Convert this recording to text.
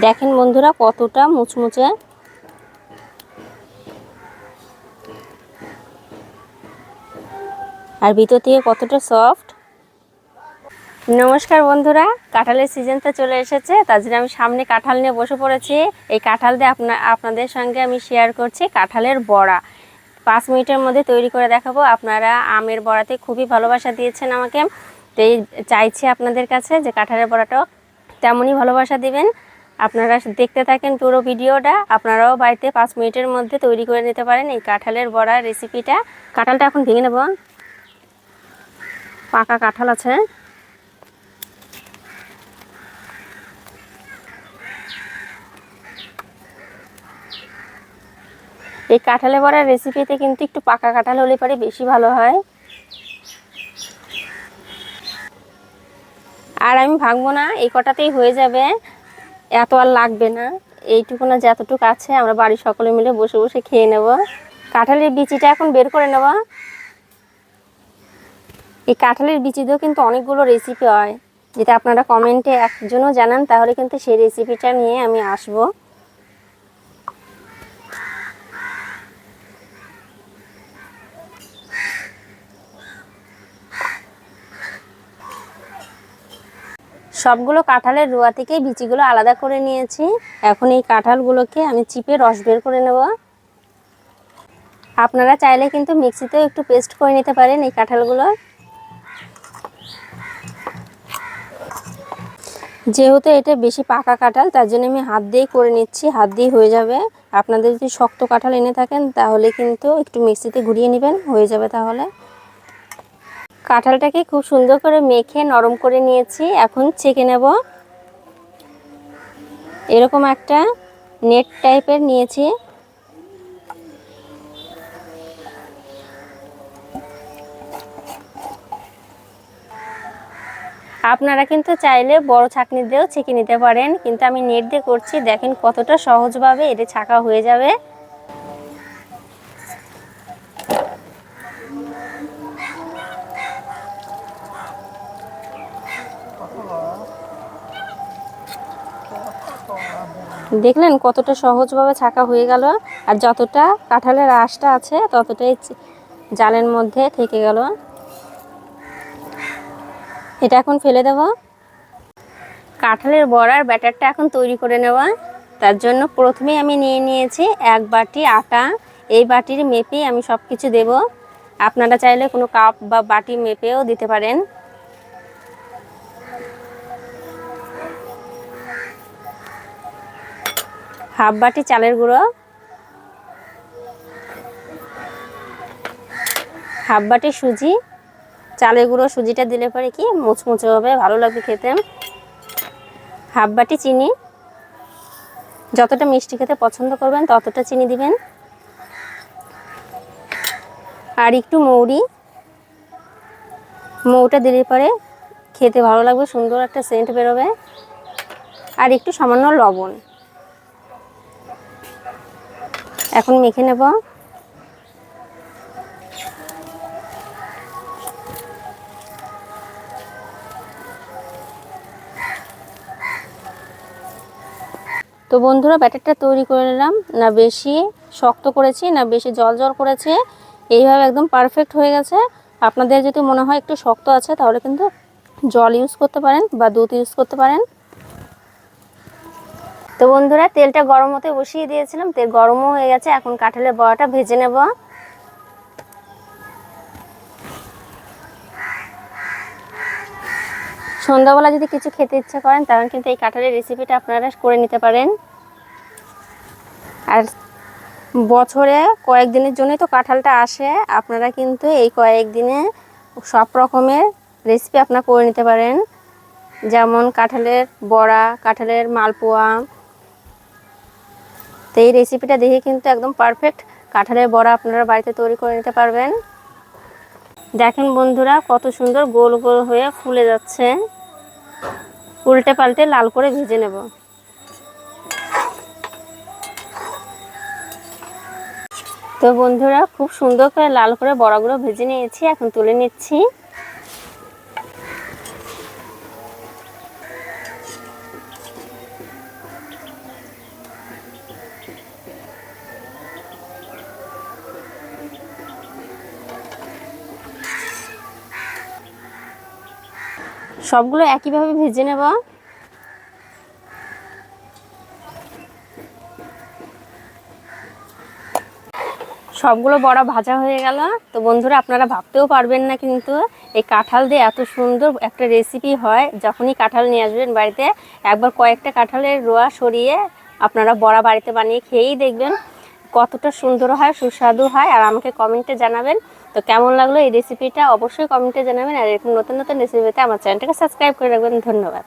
দেখেন বন্ধুরা কতটা মুচমুচে। আর ভিতর থেকে কতটা সফট। নমস্কার বন্ধুরা, কাঁঠালের সিজন তো চলে এসেছে, তার জন্য আমি সামনে কাঁঠাল নিয়ে বসে পড়েছি। এই কাঁঠাল দিয়ে আপনাদের সঙ্গে আমি শেয়ার করছি কাঁঠালের বড়া। 5 মিনিটের মধ্যে তৈরি করে দেখাবো। আপনারা আমের বড়াতে খুবই ভালোবাসা দিয়েছেন আমাকে, তো চাইছি আপনাদের কাছে যে কাঁঠালের বড়াটাও তেমনই ভালোবাসা দিবেন। আপনারা দেখতে থাকেন পুরো ভিডিওটা। আপনারাও বাড়িতে 5 মিনিটের মধ্যে তৈরি করে নিতে পারেন এই কাঁঠালের বড়ার রেসিপিটা। কাঁঠালটা এখন ভেঙে নেব। পাকা কাঁঠাল আছে। এই কাঁঠালের বড়ার রেসিপিতে কিন্তু একটু পাকা কাঁঠাল হলে পরে বেশি ভালো হয়। আর আমি ভাঙবো না, এই কটাতেই হয়ে যাবে, এত আর লাগবে না। এইটুকু না যতটুকু আছে আমরা বাড়ির সকলে মিলে বসে বসে খেয়ে নেব। কাঁঠালের বিচিটা এখন বের করে নেব। এই কাঁঠালের বিচি দিয়েও কিন্তু অনেকগুলো রেসিপি হয়, যেটা আপনারা কমেন্টে একজনও জানান তাহলে কিন্তু সেই রেসিপিটা নিয়ে আমি আসবো। সবগুলো কাঁঠালের রোয়া থেকে বিচিগুলো আলাদা করে নিয়েছি। এখন এই কাঁঠালগুলোকে আমি চিপে রস বের করে নেব। আপনারা চাইলে কিন্তু মিক্সিতেও একটু পেস্ট করে নিতে পারেন এই কাঁঠালগুলো। যেহেতু এটা বেশি পাকা কাঁঠাল, তার জন্য আমি হাত দিয়েই করে নিচ্ছি, হাত দিয়ে হয়ে যাবে। আপনাদের যদি শক্ত কাঁঠাল এনে থাকেন তাহলে কিন্তু একটু মিক্সিতে ঘুরিয়ে নেবেন, হয়ে যাবে তাহলে। কাঁঠালটাকে খুব সুন্দর করে মেখে নরম করে নিয়েছি, এখন ছেঁকে নেব। এরকম একটা নেট টাইপের নিয়েছি। আপনারা কিন্তু চাইলে বড় ছাঁকনি দিয়েও ছেঁকে নিতে পারেন, কিন্তু আমি নেট দিয়ে করছি। দেখেন কতটা সহজভাবে এটা ছাঁকা হয়ে যাবে। দেখলেন কতটা সহজভাবে ছাঁকা হয়ে গেল। আর যতটা কাঁঠালের আঁশটা আছে ততটাই জালের মধ্যে থেকে গেল। এটা এখন ফেলে দেব। কাঁঠালের বড়ার ব্যাটারটা এখন তৈরি করে নেওয়া। তার জন্য প্রথমে আমি নিয়ে নিয়েছি 1 বাটি আটা। এই বাটির মেপেই আমি সব কিছু দেব। আপনারা চাইলে কোনো কাপ বা বাটি মেপেও দিতে পারেন। হাফ বাটি চালের গুঁড়ো, হাফ বাটি সুজি। চালের গুঁড়ো সুজিটা দিলে পরে কি মুচমুচে হবে, ভালো লাগবে খেতে। হাফ বাটি চিনি, যতটা মিষ্টি খেতে পছন্দ করবেন ততটা চিনি দিবেন। আর একটু মৌরি, মৌটা দিলে পরে খেতে ভালো লাগবে, সুন্দর একটা সেন্ট বেরোবে। আর একটু সামান্য লবণ। এখন মেখে নেব। তো বন্ধুরা ব্যাটারটা তৈরি করে নিলাম। না বেশি শক্ত করেছি না বেশি জল জল করেছে, এইভাবে একদম পারফেক্ট হয়ে গেছে। আপনাদের যদি মনে হয় একটু শক্ত আছে তাহলে কিন্তু জল ইউজ করতে পারেন বা দুধ ইউজ করতে পারেন। তো বন্ধুরা তেলটা গরম হতে বসিয়ে দিয়েছিলাম, তেল গরমও হয়ে গেছে। এখন কাঁঠালের বড়াটা ভেজে নেব। সন্ধ্যাবেলা যদি কিছু খেতে ইচ্ছা করেন তাহলে কিন্তু এই কাঁঠালের রেসিপিটা আপনারা করে নিতে পারেন। আর বছরে কয়েকদিনের জন্যই তো কাঁঠালটা আসে, আপনারা কিন্তু এই কয়েকদিনে সব রকমের রেসিপি আপনারা করে নিতে পারেন। যেমন কাঁঠালের বড়া, কাঁঠালের মালপোয়া। তো এই রেসিপিটা দেখে কিন্তু একদম পারফেক্ট কাঁঠালের বড়া আপনারা বাড়িতে তৈরি করে নিতে পারবেন। দেখেন বন্ধুরা কত সুন্দর গোল গোল হয়ে ফুলে যাচ্ছে। উল্টে পাল্টে লাল করে ভেজে নেব। তো বন্ধুরা খুব সুন্দর করে লাল করে বড়াগুলো ভেজে নিয়েছি, এখন তুলে নিচ্ছি। সবগুলো একইভাবে ভেজে নেব। সবগুলো বড়া ভাজা হয়ে গেল। তো বন্ধুরা, আপনারা ভাবতেও পারবেন না কিন্তু এই কাঁঠাল দিয়ে এত সুন্দর একটা রেসিপি হয়। যখনই কাঁঠাল নিয়ে আসবেন বাড়িতে, একবার কয়েকটা কাঁঠালের রোয়া সরিয়ে আপনারা বড়া বাড়িতে বানিয়ে খেয়েই দেখবেন কতটা সুন্দর হয়, সুস্বাদু হয়। আর আমাকে কমেন্টে জানাবেন তো কেমন লাগলো এই রেসিপিটা, অবশ্যই কমেন্টে জানাবেন। আর এরকম নতুন নতুন রেসিপি পেতে আমার চ্যানেলটাকে সাবস্ক্রাইব করে রাখবেন। ধন্যবাদ।